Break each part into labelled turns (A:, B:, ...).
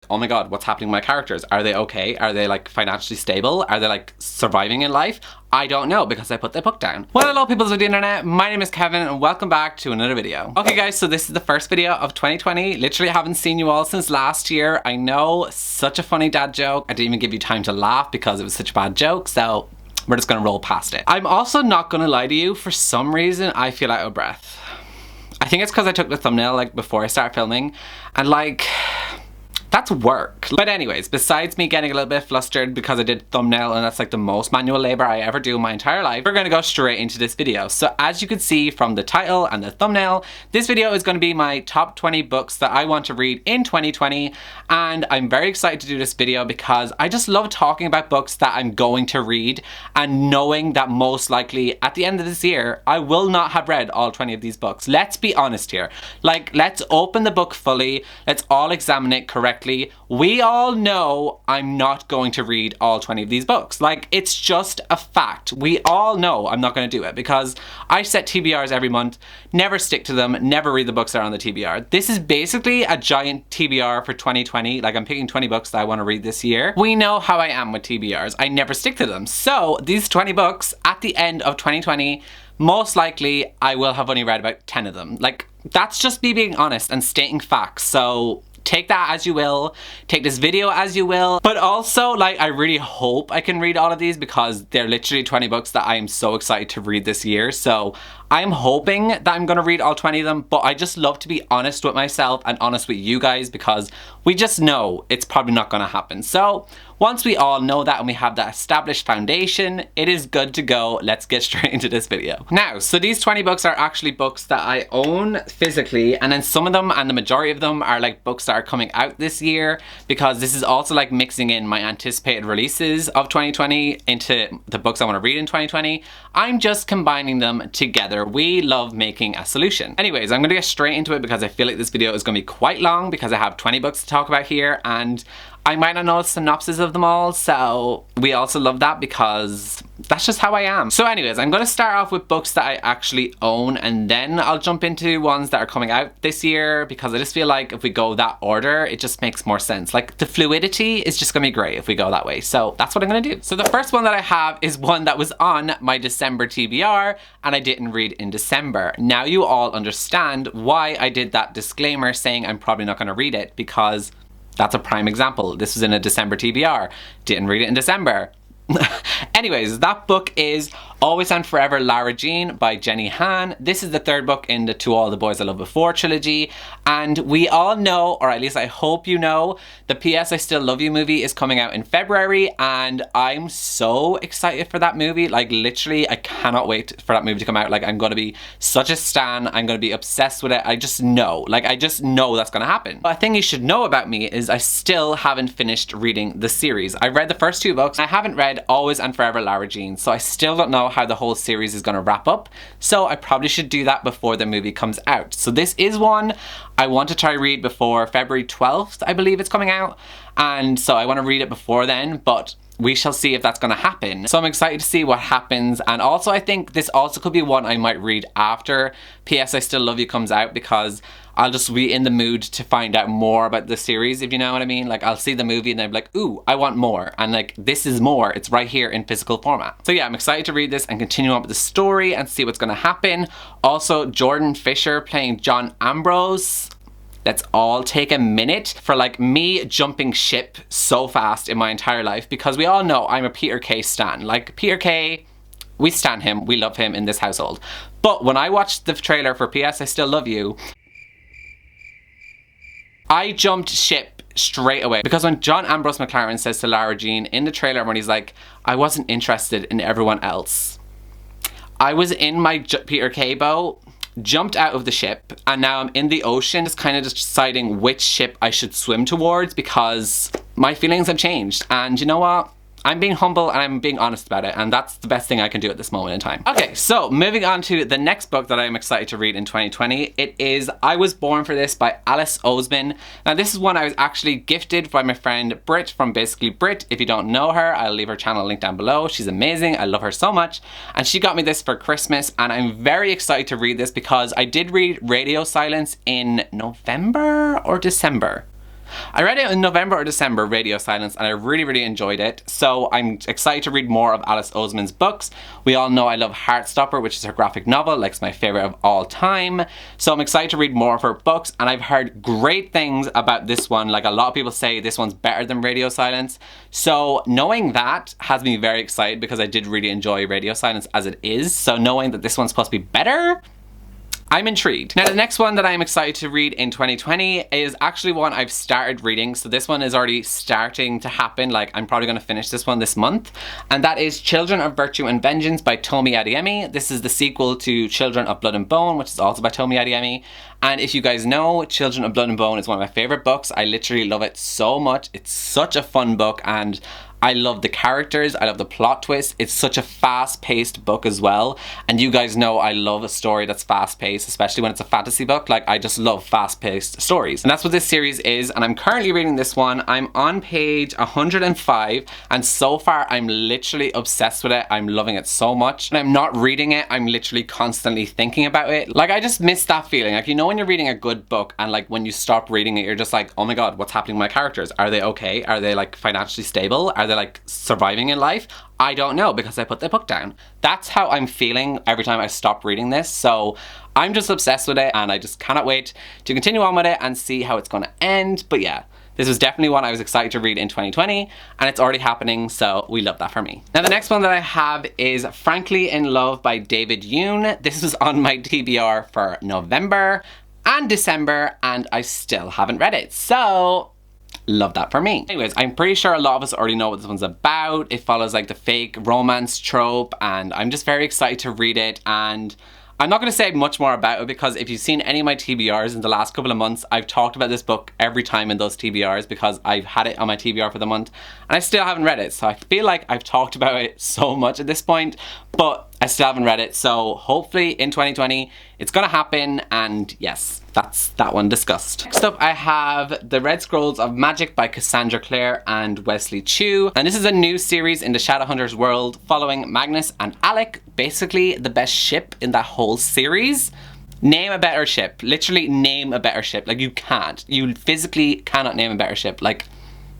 A: oh my god, what's happening to my characters? Are they okay? Are they like financially stable? Are they like surviving in life? I don't know because I put the book down. Well, hello peoples of the internet, my name is Kevin and welcome back to another video. Okay guys, so this is the first video of 2020. Literally haven't seen you all since last year. I know, such a funny dad joke. I didn't even give you time to laugh because it was such a bad joke, so we're just gonna roll past it. I'm also not gonna lie to you, for some reason I feel out of breath. I think it's because I took the thumbnail like before I started filming and like, that's work. But anyways, besides me getting a little bit flustered because I did thumbnail and that's like the most manual labor I ever do in my entire life, we're gonna go straight into this video. So as you can see from the title and the thumbnail, this video is gonna be my top 20 books that I want to read in 2020. And I'm very excited to do this video because I just love talking about books that I'm going to read and knowing that most likely at the end of this year, I will not have read all 20 of these books. Let's be honest here. Like, let's open the book fully. Let's all examine it correctly. We all know I'm not going to read all 20 of these books. Like, it's just a fact. We all know I'm not going to do it because I set TBRs every month, never stick to them, never read the books that are on the TBR. This is basically a giant TBR for 2020. Like, I'm picking 20 books that I want to read this year. We know how I am with TBRs. I never stick to them. So these 20 books at the end of 2020, most likely I will have only read about 10 of them. Like, that's just me being honest and stating facts. So take that as you will, take this video as you will, but also like I really hope I can read all of these because they're literally 20 books that I am so excited to read this year. So I'm hoping that I'm gonna read all 20 of them, but I just love to be honest with myself and honest with you guys because we just know it's probably not gonna happen. So once we all know that and we have that established foundation, it is good to go. Let's get straight into this video. Now, so these 20 books are actually books that I own physically, and then some of them and the majority of them are like books that are coming out this year because this is also like mixing in my anticipated releases of 2020 into the books I want to read in 2020. I'm just combining them together. We love making a solution. Anyways, I'm gonna get straight into it because I feel like this video is gonna be quite long because I have 20 books to talk about here and I might not know the synopsis of them all, so we also love that because that's just how I am. So anyways, I'm going to start off with books that I actually own and then I'll jump into ones that are coming out this year because I just feel like if we go that order, it just makes more sense. Like, the fluidity is just going to be great if we go that way. So that's what I'm going to do. So the first one that I have is one that was on my December TBR and I didn't read in December. Now you all understand why I did that disclaimer saying I'm probably not going to read it because that's a prime example. This was in a December TBR. Didn't read it in December. Anyways, that book is Always and Forever Lara Jean by Jenny Han. This is the third book in the To All the Boys I Loved Before trilogy. And we all know, or at least I hope you know, the P.S. I Still Love You movie is coming out in February. And I'm so excited for that movie. Like, literally, I cannot wait for that movie to come out. Like, I'm going to be such a stan. I'm going to be obsessed with it. I just know. Like, I just know that's going to happen. But a thing you should know about me is I still haven't finished reading the series. I read the first two books. I haven't read Always and Forever Lara Jean. So I still don't know how the whole series is going to wrap up, so I probably should do that before the movie comes out. So this is one I want to try read before February 12th, I believe it's coming out, and so I want to read it before then, but we shall see if that's going to happen. So I'm excited to see what happens, and also I think this also could be one I might read after P.S. I Still Love You comes out because I'll just be in the mood to find out more about the series, if you know what I mean. Like, I'll see the movie and I'll be like, ooh, I want more. And like, this is more. It's right here in physical format. So yeah, I'm excited to read this and continue on with the story and see what's going to happen. Also, Jordan Fisher playing John Ambrose. Let's all take a minute for like me jumping ship so fast in my entire life because we all know I'm a Peter Kay stan. Like, Peter Kay, we stan him, we love him in this household. But when I watched the trailer for P.S. I Still Love You, I jumped ship straight away because when John Ambrose McLaren says to Lara Jean in the trailer when he's like, I wasn't interested in everyone else, I was in my Peter Kay boat, jumped out of the ship, and now I'm in the ocean just kind of just deciding which ship I should swim towards because my feelings have changed. And you know what? I'm being humble and I'm being honest about it, and that's the best thing I can do at this moment in time. Okay, so moving on to the next book that I'm excited to read in 2020. It is I Was Born for This by Alice Oseman. Now this is one I was actually gifted by my friend Britt from Basically Britt. If you don't know her, I'll leave her channel link down below. She's amazing, I love her so much. And she got me this for Christmas, and I'm very excited to read this because I did read Radio Silence in November or December. I read it in November or December, Radio Silence, and I really enjoyed it. So I'm excited to read more of Alice Oseman's books. We all know I love Heartstopper, which is her graphic novel, like it's my favorite of all time. So I'm excited to read more of her books, and I've heard great things about this one. Like a lot of people say this one's better than Radio Silence. So knowing that has me very excited because I did really enjoy Radio Silence as it is. So knowing that this one's supposed to be better, I'm intrigued. Now the next one that I'm excited to read in 2020 is actually one I've started reading. So this one is already starting to happen. Like I'm probably going to finish this one this month. And that is Children of Virtue and Vengeance by Tomi Adeyemi. This is the sequel to Children of Blood and Bone, which is also by Tomi Adeyemi. And if you guys know, Children of Blood and Bone is one of my favorite books. I literally love it so much. It's such a fun book, and I love the characters, I love the plot twist. It's such a fast-paced book as well. And you guys know I love a story that's fast-paced, especially when it's a fantasy book. Like, I just love fast-paced stories. And that's what this series is, and I'm currently reading this one. I'm on page 105, and so far I'm literally obsessed with it. I'm loving it so much. And I'm not reading it, I'm literally constantly thinking about it. Like, I just miss that feeling. Like, you know when you're reading a good book, and like when you stop reading it, you're just like, oh my god, what's happening with my characters? Are they okay? Are they like financially stable? Are they like surviving in life? I don't know because I put the book down. That's how I'm feeling every time I stop reading this. So I'm just obsessed with it, and I just cannot wait to continue on with it and see how it's going to end. But yeah, this was definitely one I was excited to read in 2020, and it's already happening, so we love that for me. Now the next one that I have is Frankly in Love by David Yoon. This was on my TBR for November and December, and I still haven't read it. So love that for me. Anyways, I'm pretty sure a lot of us already know what this one's about. It follows like the fake romance trope, and I'm just very excited to read it. And I'm not going to say much more about it because if you've seen any of my TBRs in the last couple of months, I've talked about this book every time in those TBRs because I've had it on my TBR for the month and I still haven't read it. So I feel like I've talked about it so much at this point, but I still haven't read it. So hopefully in 2020 it's gonna happen, and yes, that's that one discussed. Next up I have The Red Scrolls of Magic by Cassandra Clare and Wesley Chu. And this is a new series in the Shadowhunters world following Magnus and Alec, basically the best ship in that whole series. Name a better ship. Literally name a better ship. Like you can't. You physically cannot name a better ship. Like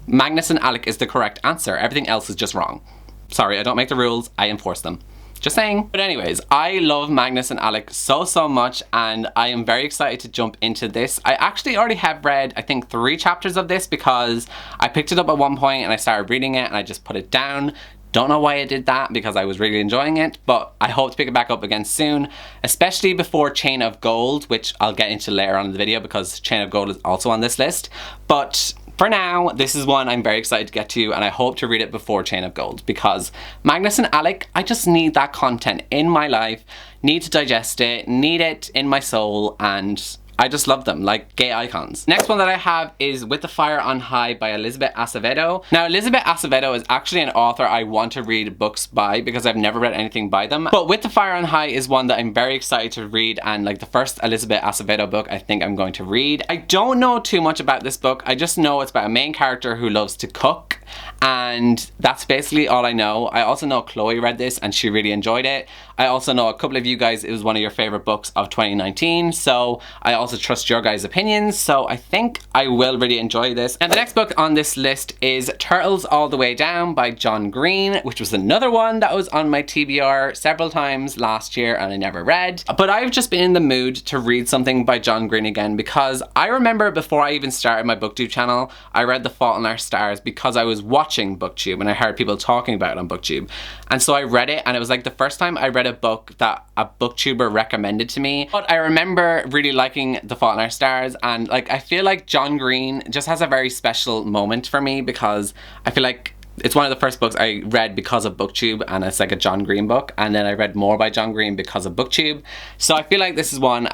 A: Magnus and Alec is the correct answer. Everything else is just wrong. Sorry, I don't make the rules, I enforce them. Just saying. But anyways, I love Magnus and Alec so much, and I am very excited to jump into this. I actually already have read, I think, 3 chapters of this because I picked it up at one point and I started reading it and I just put it down. Don't know why I did that because I was really enjoying it, but I hope to pick it back up again soon, especially before Chain of Gold, which I'll get into later on in the video because Chain of Gold is also on this list. But for now, this is one I'm very excited to get to, and I hope to read it before Chain of Gold because Magnus and Alec, I just need that content in my life, need to digest it, need it in my soul, and I just love them, like gay icons. Next one that I have is With the Fire on High by Elizabeth Acevedo. Now, Elizabeth Acevedo is actually an author I want to read books by because I've never read anything by them. But With the Fire on High is one that I'm very excited to read, and like the first Elizabeth Acevedo book I think I'm going to read. I don't know too much about this book. I just know it's about a main character who loves to cook, and that's basically all I know. I also know Chloe read this and she really enjoyed it. I also know a couple of you guys, it was one of your favorite books of 2019, so I also trust your guys' opinions, so I think I will really enjoy this. And the next book on this list is Turtles All the Way Down by John Green, which was another one that was on my TBR several times last year and I never read. But I've just been in the mood to read something by John Green again because I remember before I even started my BookTube channel, I read The Fault in Our Stars because I was watching BookTube and I heard people talking about it on BookTube. And so I read it, and it was like the first time I read a book that a booktuber recommended to me. But I remember really liking The Fault in Our Stars, and like I feel like John Green just has a very special moment for me because I feel like it's one of the first books I read because of BookTube, and it's like a John Green book, and then I read more by John Green because of BookTube. So I feel like this is one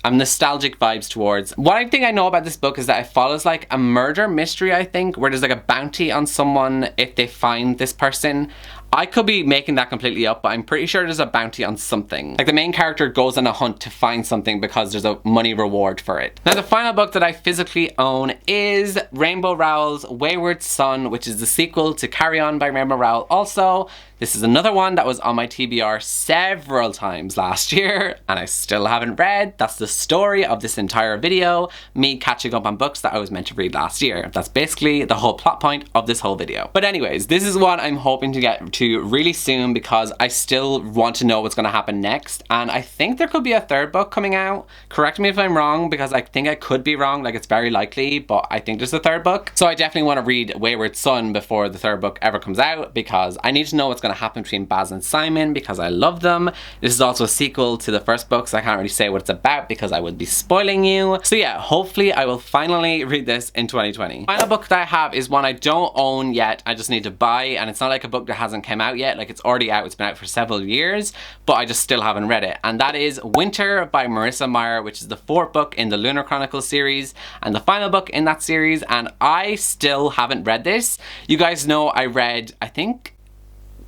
A: I'm nostalgic vibes towards. What I think I know about this book is that it follows like a murder mystery, I think, where there's like a bounty on someone if they find this person. I could be making that completely up, but I'm pretty sure there's a bounty on something. Like the main character goes on a hunt to find something because there's a money reward for it. Now the final book that I physically own is Rainbow Rowell's Wayward Son, which is the sequel to Carry On by Rainbow Rowell. Also, this is another one that was on my TBR several times last year and I still haven't read. That's the story of this entire video, me catching up on books that I was meant to read last year. That's basically the whole plot point of this whole video. But anyways, this is one I'm hoping to get to really soon because I still want to know what's going to happen next, and I think there could be a third book coming out. Correct me if I'm wrong, because I think I could be wrong, like it's very likely, but I think there's a third book. So I definitely want to read Wayward Son before the third book ever comes out because I need to know what's going to happen between Baz and Simon because I love them. This is also a sequel to the first book, so I can't really say what it's about because I would be spoiling you. So yeah, hopefully I will finally read this in 2020. Final book that I have is one I don't own yet, I just need to buy, and it's not like a book that hasn't come out yet, like it's already out, it's been out for several years, but I just still haven't read it, and that is Winter by Marissa Meyer, which is the fourth book in the Lunar Chronicles series and the final book in that series, and I still haven't read this. You guys know I read, I think,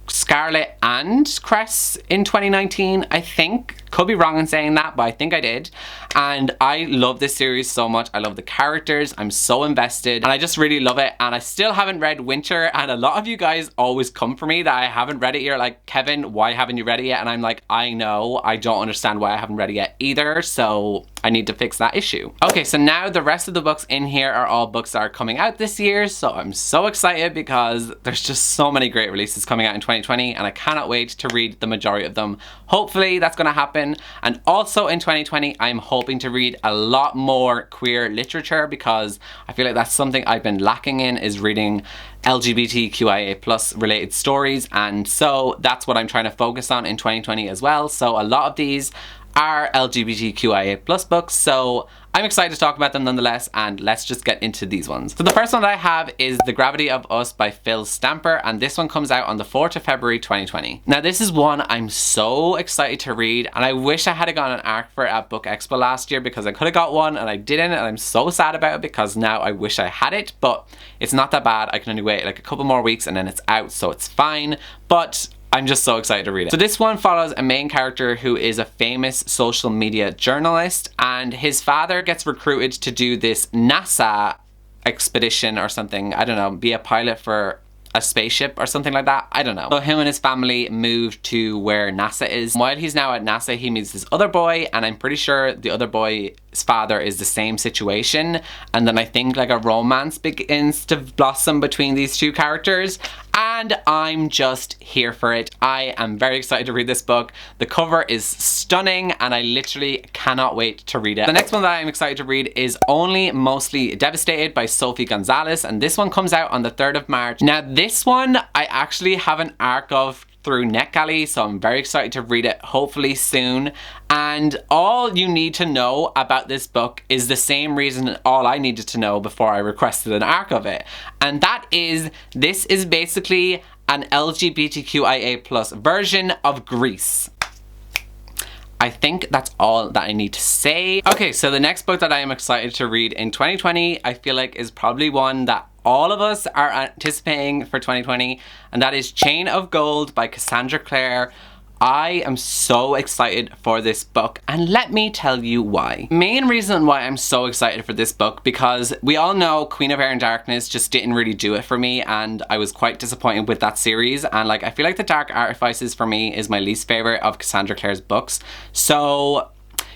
A: Scarlet and Cress in 2019, I think. Could be wrong in saying that, but I think I did. And I love this series so much. I love the characters. I'm so invested and I just really love it. And I still haven't read Winter, and a lot of you guys always come for me that I haven't read it. You're like, Kevin, why haven't you read it yet? And I'm like, I know, I don't understand why I haven't read it yet either. So I need to fix that issue. Okay, so now the rest of the books in here are all books that are coming out this year. So I'm so excited because there's just so many great releases coming out in 2020 and I cannot wait to read the majority of them. Hopefully that's gonna happen. And also in 2020, I'm hoping to read a lot more queer literature because I feel like that's something I've been lacking in, is reading LGBTQIA+ related stories, and so that's what I'm trying to focus on in 2020 as well. So a lot of these are LGBTQIA+ books, so I'm excited to talk about them nonetheless, and let's just get into these ones. So the first one that I have is The Gravity of Us by Phil Stamper, and this one comes out on the 4th of February 2020. Now this is one I'm so excited to read, and I wish I had gotten an ARC for it at Book Expo last year because I could have got one and I didn't, and I'm so sad about it because now I wish I had it, but it's not that bad. I can only wait like a couple more weeks and then it's out, so it's fine, but I'm just so excited to read it. So this one follows a main character who is a famous social media journalist, and his father gets recruited to do this NASA expedition or something. I don't know, be a pilot for a spaceship or something like that. I don't know. So him and his family move to where NASA is. While he's now at NASA, he meets this other boy, and I'm pretty sure the other boy's father is the same situation. And then I think like a romance begins to blossom between these two characters. And I'm just here for it. I am very excited to read this book. The cover is stunning and I literally cannot wait to read it. The next one that I'm excited to read is Only Mostly Devastated by Sophie Gonzalez, and this one comes out on the 3rd of March. Now this one I actually have an ARC of through NetGalley, so I'm very excited to read it hopefully soon. And all you need to know about this book is the same reason all I needed to know before I requested an ARC of it, and that is this is basically an LGBTQIA+ version of Grease. I think that's all that I need to say. Okay, so the next book that I am excited to read in 2020, I feel like is probably one that all of us are anticipating for 2020, and that is Chain of Gold by Cassandra Clare. I am so excited for this book, and let me tell you why. Main reason why I'm so excited for this book, because we all know Queen of Air and Darkness just didn't really do it for me, and I was quite disappointed with that series, and like I feel like The Dark Artifices for me is my least favorite of Cassandra Clare's books. So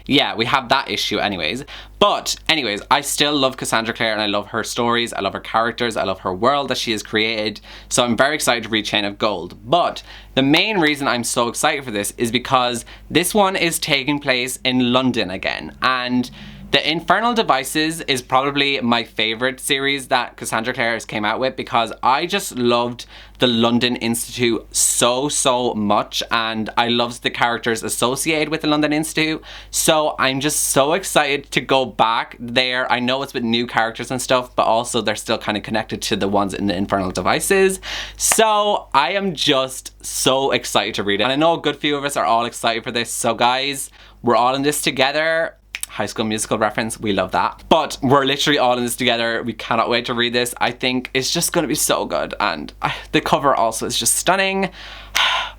A: yeah, we have that issue anyways. But anyways, I still love Cassandra Clare and I love her stories, I love her characters, I love her world that she has created. So I'm very excited to read Chain of Gold. But the main reason I'm so excited for this is because this one is taking place in London again. And The Infernal Devices is probably my favorite series that Cassandra Clare has came out with, because I just loved the London Institute so much, and I loved the characters associated with the London Institute. So I'm just so excited to go back there. I know it's with new characters and stuff, but also they're still kind of connected to the ones in The Infernal Devices. So I am just so excited to read it. And I know a good few of us are all excited for this. So guys, we're all in this together. High School Musical reference. We love that. But we're literally all in this together. We cannot wait to read this. I think it's just going to be so good. And the cover also is just stunning.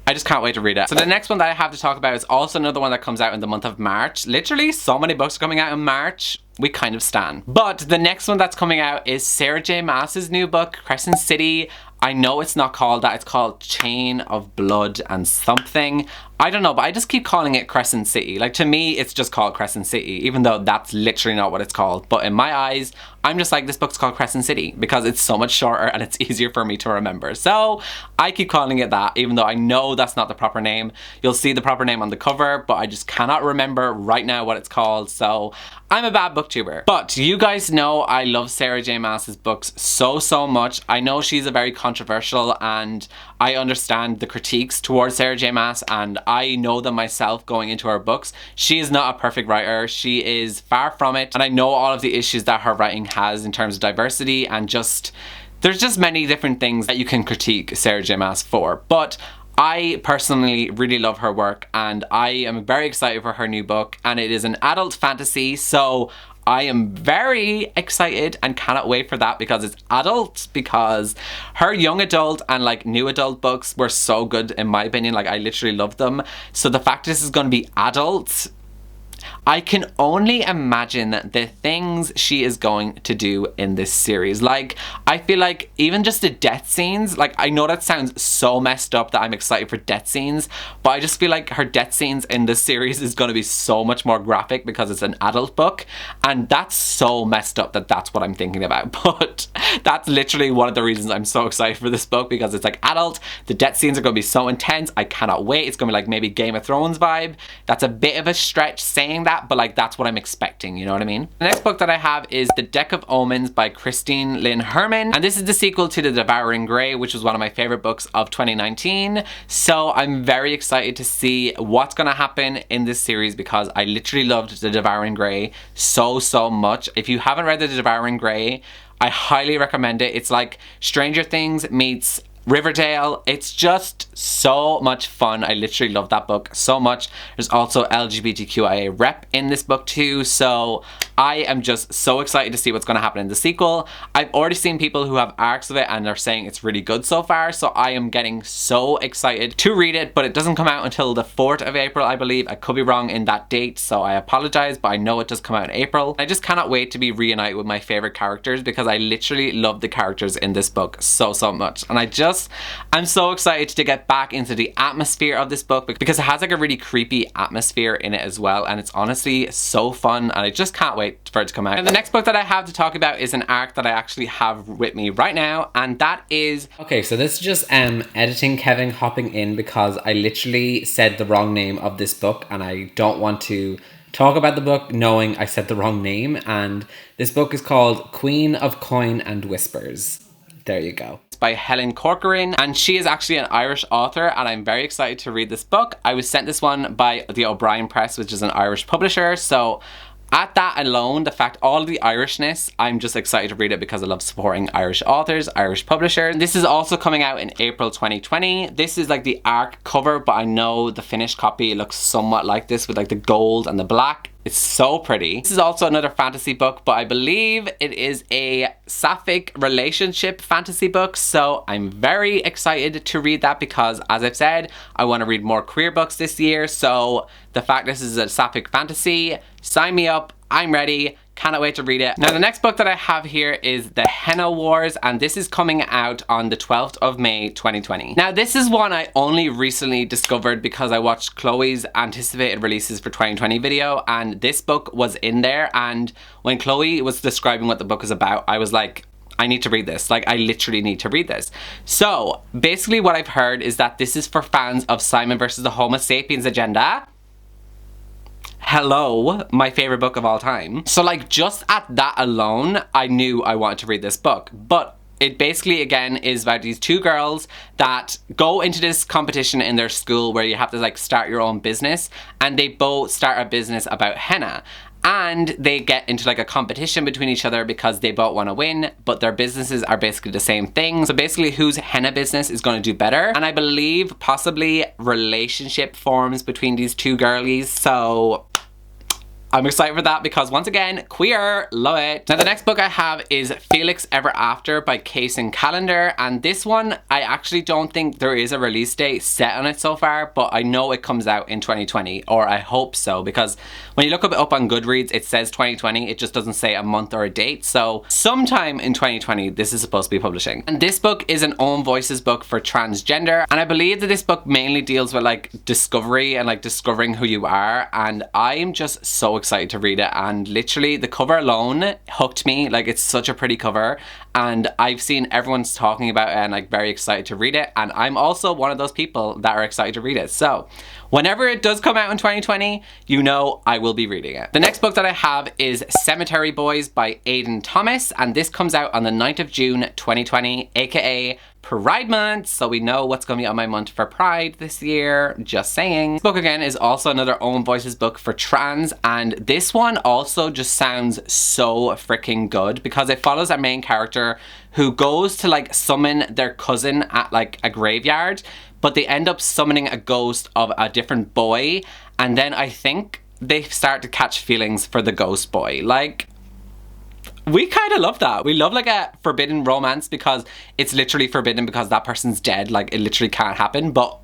A: I just can't wait to read it. So the next one that I have to talk about is also another one that comes out in the month of March. Literally, so many books are coming out in March. We kind of stan. But the next one that's coming out is Sarah J Maas's new book, Crescent City. I know it's not called that. It's called Chain of Blood and something. I don't know, but I just keep calling it Crescent City. Like, to me, it's just called Crescent City, even though that's literally not what it's called. But in my eyes, I'm just like, this book's called Crescent City because it's so much shorter and it's easier for me to remember. So I keep calling it that, even though I know that's not the proper name. You'll see the proper name on the cover, but I just cannot remember right now what it's called. So I'm a bad booktuber. But you guys know I love Sarah J Maas's books so much. I know she's a very controversial, and I understand the critiques towards Sarah J Maas, and I know them myself going into her books. She is not a perfect writer. She is far from it. And I know all of the issues that her writing has in terms of diversity, and just, there's just many different things that you can critique Sarah J Maas for. But I personally really love her work, and I am very excited for her new book, and it is an adult fantasy, so I am very excited and cannot wait for that because it's adult, because her young adult and like new adult books were so good in my opinion. Like, I literally love them. So the fact this is going to be adult, I can only imagine the things she is going to do in this series. Like, I feel like even just the death scenes, like, I know that sounds so messed up that I'm excited for death scenes, but I just feel like her death scenes in this series is going to be so much more graphic because it's an adult book, and that's so messed up that that's what I'm thinking about. But that's literally one of the reasons I'm so excited for this book, because it's like adult, the death scenes are going to be so intense. I cannot wait. It's going to be like maybe Game of Thrones vibe. That's a bit of a stretch saying that, but like, that's what I'm expecting, you know what I mean? The next book that I have is The Deck of Omens by Christine Lynn Herman, and this is the sequel to The Devouring Grey, which was one of my favorite books of 2019. So I'm very excited to see what's gonna happen in this series, because I literally loved The Devouring Grey so much. If you haven't read The Devouring Grey, I highly recommend it. It's like Stranger Things meets Riverdale. It's just so much fun. I literally love that book so much. There's also LGBTQIA rep in this book too, so I am just so excited to see what's going to happen in the sequel. I've already seen people who have arcs of it and they're saying it's really good so far, so I am getting so excited to read it, but it doesn't come out until the 4th of April, I believe. I could be wrong in that date, so I apologize, but I know it does come out in April. I just cannot wait to be reunited with my favorite characters, because I literally love the characters in this book so much, and I'm so excited to get back into the atmosphere of this book, because it has like a really creepy atmosphere in it as well, and it's honestly so fun, and I just can't wait for it to come out. And the next book that I have to talk about is an arc that I actually have with me right now, and that is... Okay, so this is just editing Kevin hopping in because I literally said the wrong name of this book, and I don't want to talk about the book knowing I said the wrong name, and this book is called Queen of Coin and Whispers. There you go. It's by Helen Corcoran, and she is actually an Irish author, and I'm very excited to read this book. I was sent this one by the O'Brien Press, which is an Irish publisher, so at that alone, the fact, all of the Irishness, I'm just excited to read it because I love supporting Irish authors, Irish publishers. This is also coming out in April 2020. This is like the ARC cover, but I know the finished copy looks somewhat like this with like the gold and the black. It's so pretty. This is also another fantasy book, but I believe it is a sapphic relationship fantasy book, so I'm very excited to read that because, as I've said, I want to read more queer books this year, so the fact this is a sapphic fantasy, sign me up, I'm ready. Cannot wait to read it. Now, the next book that I have here is The Henna Wars, and this is coming out on the 12th of May 2020. Now, this is one I only recently discovered because I watched Chloe's anticipated releases for 2020 video, and this book was in there, and when Chloe was describing what the book is about, I was like, I need to read this. Like, I literally need to read this. So, basically what I've heard is that this is for fans of Simon versus the Homo Sapiens Agenda. Hello, my favorite book of all time. So like, just at that alone, I knew I wanted to read this book. But it basically, again, is about these two girls that go into this competition in their school where you have to like start your own business, and they both start a business about henna. And they get into like a competition between each other because they both want to win, but their businesses are basically the same thing. So basically, whose henna business is going to do better? And I believe possibly relationship forms between these two girlies. So I'm excited for that because once again, queer, love it. Now the next book I have is Felix Ever After by Case and Calendar, and this one I actually don't think there is a release date set on it so far, but I know it comes out in 2020, or I hope so, because when you look it up on Goodreads it says 2020, it just doesn't say a month or a date, so sometime in 2020 this is supposed to be publishing. And this book is an Own Voices book for transgender, and I believe that this book mainly deals with like discovery and like discovering who you are, and I am just so excited to read it. And literally the cover alone hooked me. Like, it's such a pretty cover, and I've seen everyone's talking about it and like very excited to read it, and I'm also one of those people that are excited to read it. So whenever it does come out in 2020, you know I will be reading it. The next book that I have is Cemetery Boys by Aidan Thomas, and this comes out on the 9th of June 2020, aka Pride Month, so we know what's going to be on my month for Pride this year, just saying. This book again is also another Own Voices book for trans, and this one also just sounds so freaking good because it follows our main character who goes to like summon their cousin at like a graveyard, but they end up summoning a ghost of a different boy, and then I think they start to catch feelings for the ghost boy. Like, we kind of love that. We love like a forbidden romance because it's literally forbidden because that person's dead. Like, it literally can't happen, but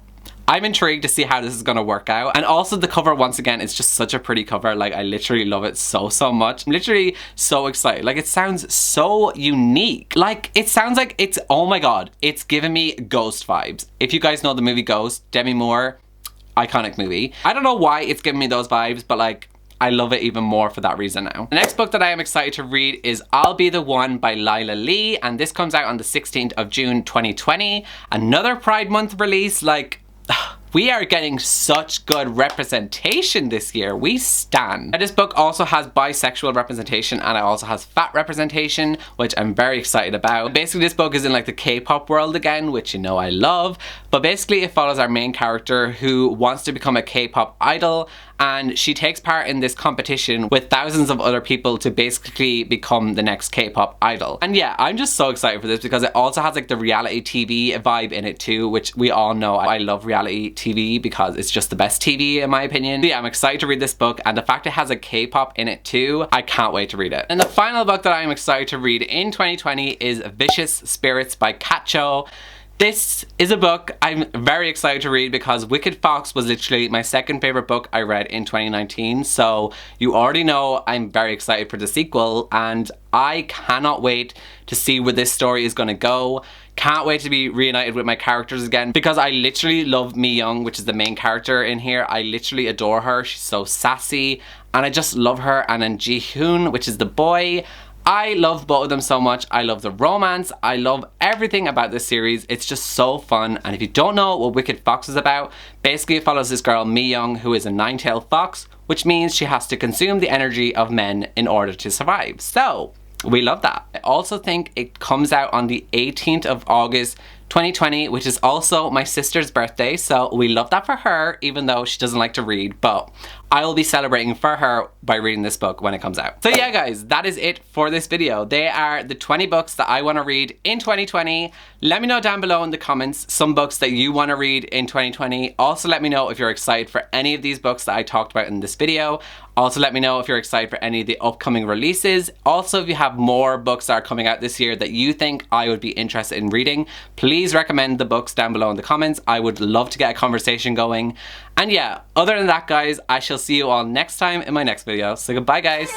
A: I'm intrigued to see how this is going to work out. And also the cover, once again, is just such a pretty cover. Like, I literally love it so much. I'm literally so excited. Like, it sounds so unique. Like, it sounds like it's, oh my god, it's giving me Ghost vibes. If you guys know the movie Ghost, Demi Moore, iconic movie. I don't know why it's giving me those vibes, but like, I love it even more for that reason now. The next book that I am excited to read is I'll Be the One by Lila Lee, and this comes out on the 16th of June 2020. Another Pride Month release. Like, we are getting such good representation this year. We stan. Now, this book also has bisexual representation, and it also has fat representation, which I'm very excited about. Basically, this book is in like the K-pop world again, which you know I love. But basically, it follows our main character who wants to become a K-pop idol, and she takes part in this competition with thousands of other people to basically become the next K-pop idol. And yeah, I'm just so excited for this because it also has like the reality TV vibe in it too, which we all know I love reality TV because it's just the best TV in my opinion. But yeah, I'm excited to read this book, and the fact it has a K-pop in it too, I can't wait to read it. And the final book that I'm excited to read in 2020 is Vicious Spirits by Kat Cho. This is a book I'm very excited to read because Wicked Fox was literally my second favorite book I read in 2019. So you already know I'm very excited for the sequel, and I cannot wait to see where this story is going to go. Can't wait to be reunited with my characters again because I literally love Mi Young, which is the main character in here. I literally adore her. She's so sassy and I just love her. And then Ji Hoon, which is the boy. I love both of them so much. I love the romance. I love everything about this series. It's just so fun. And if you don't know what Wicked Fox is about, basically it follows this girl, Mi Young, who is a nine-tailed fox, which means she has to consume the energy of men in order to survive. So we love that. I also think it comes out on the 18th of August 2020, which is also my sister's birthday, so we love that for her, even though she doesn't like to read, but I will be celebrating for her by reading this book when it comes out. So yeah guys, that is it for this video. They are the 20 books that I want to read in 2020. Let me know down below in the comments some books that you want to read in 2020. Also let me know if you're excited for any of these books that I talked about in this video. Also let me know if you're excited for any of the upcoming releases. Also, if you have more books that are coming out this year that you think I would be interested in reading, please recommend the books down below in the comments. I would love to get a conversation going. And yeah, other than that guys, I shall see you all next time in my next video. So goodbye guys.